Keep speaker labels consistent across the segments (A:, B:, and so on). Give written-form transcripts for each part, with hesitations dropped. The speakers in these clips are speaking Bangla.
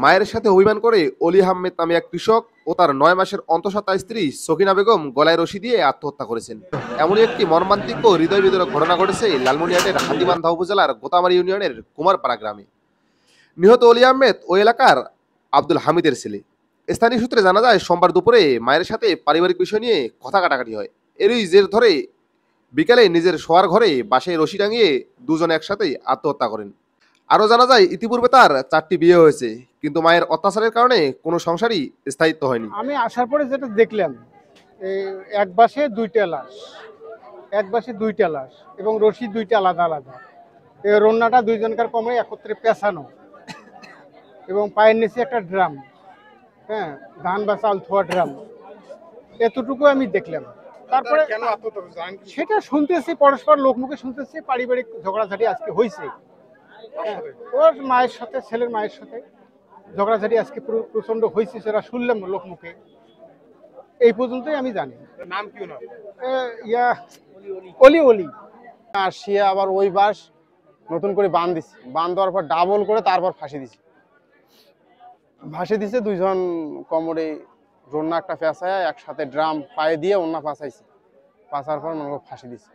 A: মায়ের সাথে অভিমান করে অলি আহমেদ নামে এক কৃষক ও তার 9 মাসের অন্তঃসত্ত্বা স্ত্রী সকিনা বেগম গলায় রশি দিয়ে আত্মহত্যা করেছেন। এমনই একটি মর্মান্তিক ও হৃদয় বিদারক ঘটনা ঘটেছে লালমনিরহাটের হাতিবান্ধা উপজেলার গোতামারি ইউনিয়নের কুমারপাড়া গ্রামে। নিহত অলি আহমেদ ওই এলাকার আব্দুল হামিদের ছেলে। স্থানীয় সূত্রে জানা যায়, সোমবার দুপুরে মায়ের সাথে পারিবারিক বিষয় নিয়ে কথা কাটাকাটি হয়। এরই জের ধরে বিকালে নিজের শোয়ার ঘরে বাসায় রশি টাঙিয়ে দুজনে একসাথে আত্মহত্যা করেন। আরও জানা যায়, ইতিপূর্বে তার 4টি বিয়ে হয়েছে, কিন্তু মায়ের অত্যাচারের কারণে কোনো সংসারই স্থায়িত্ব হয়নি।
B: আমি আসার পরে যেটা দেখলাম, এক বাসে দুইটা লাশ এবং রশি দুইটা আলাদা আলাদা। রন্নাটা দুইজনকার কমে একত্রে পেছানো এবং পায়ের নিচে একটা ড্রাম, হ্যাঁ, ধান বা চাল ধোয়া ড্রাম, এতটুকু আমি দেখলাম। তারপরে সেটা শুনতেছি, পরস্পর লোকমুখে শুনতেছি পারিবারিক ঝগড়াঝাটি আজকে হয়েছে। ওর মায়ের সাথে, ছেলের মায়ের সাথে ঝগড়াঝাটি আজকে প্রচন্ড হয়েছে, সেটা শুনলাম লোকমুখে। এই পর্যন্তই আমি জানি।
C: নাম কি না?
B: অলি।
D: আর সে আবার ওই বাস নতুন করে বাঁধ দিছে, বাঁধ দেওয়ার পর ডাবল করে তারপর ফাঁসি দিছে। দুইজন কোমরে রন্না একটা পেঁচায় একসাথে ড্রাম পায়ে দিয়ে ওনা পাঁচাইছে, পাঁচার পর ফাঁসি দিছে।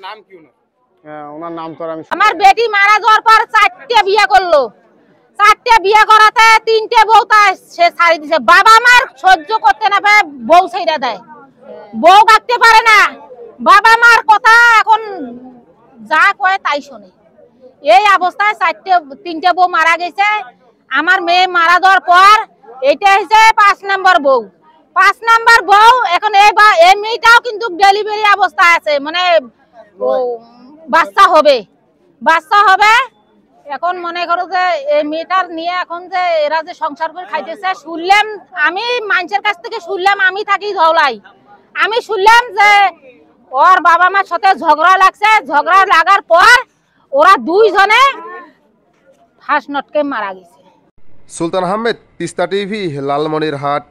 C: নাম কি না?
D: ওনার নাম তো আমি,
E: আমার বেটি মারা যাওয়ার পর 4টে বিয়ে করলো। 4টে বিয়ে করাতে 3টে বউ সে ছাড়ি দিছে। বাবা মার সহ্য করতে না পারে বউ ছেড়ে দেয়, বউ কাটতে পারে না। বাবা মার কথা এখন যা কয় তাই শোনে। এই অবস্থায় 3টে বউ মারা গেছে। আমার মেয়ে মারা যাওয়ার পর এটা হচ্ছে 5 নম্বর বউ। 5 নম্বর বউ এখন এই মেয়েটাও কিন্তু ডেলিভারি অবস্থায় আছে, মানে বাচ্চা হবে। এখন মনে করো যে এই মেয়েটার নিয়ে এখন যে এরা যে সংসার করে খাইতেছে, শুনলাম আমি মানুষের কাছ থেকে, শুনলাম আমি থাকি ধওলাই, আমি শুনলাম যে ওর বাবা মার সাথে ঝগড়া লাগছে। ঝগড়া লাগার পর ওরা দুইজনে ফাঁস নটকে মারা গেছে।
A: সুলতান আহমেদ, তিস্তা টিভি, লালমনিরহাট।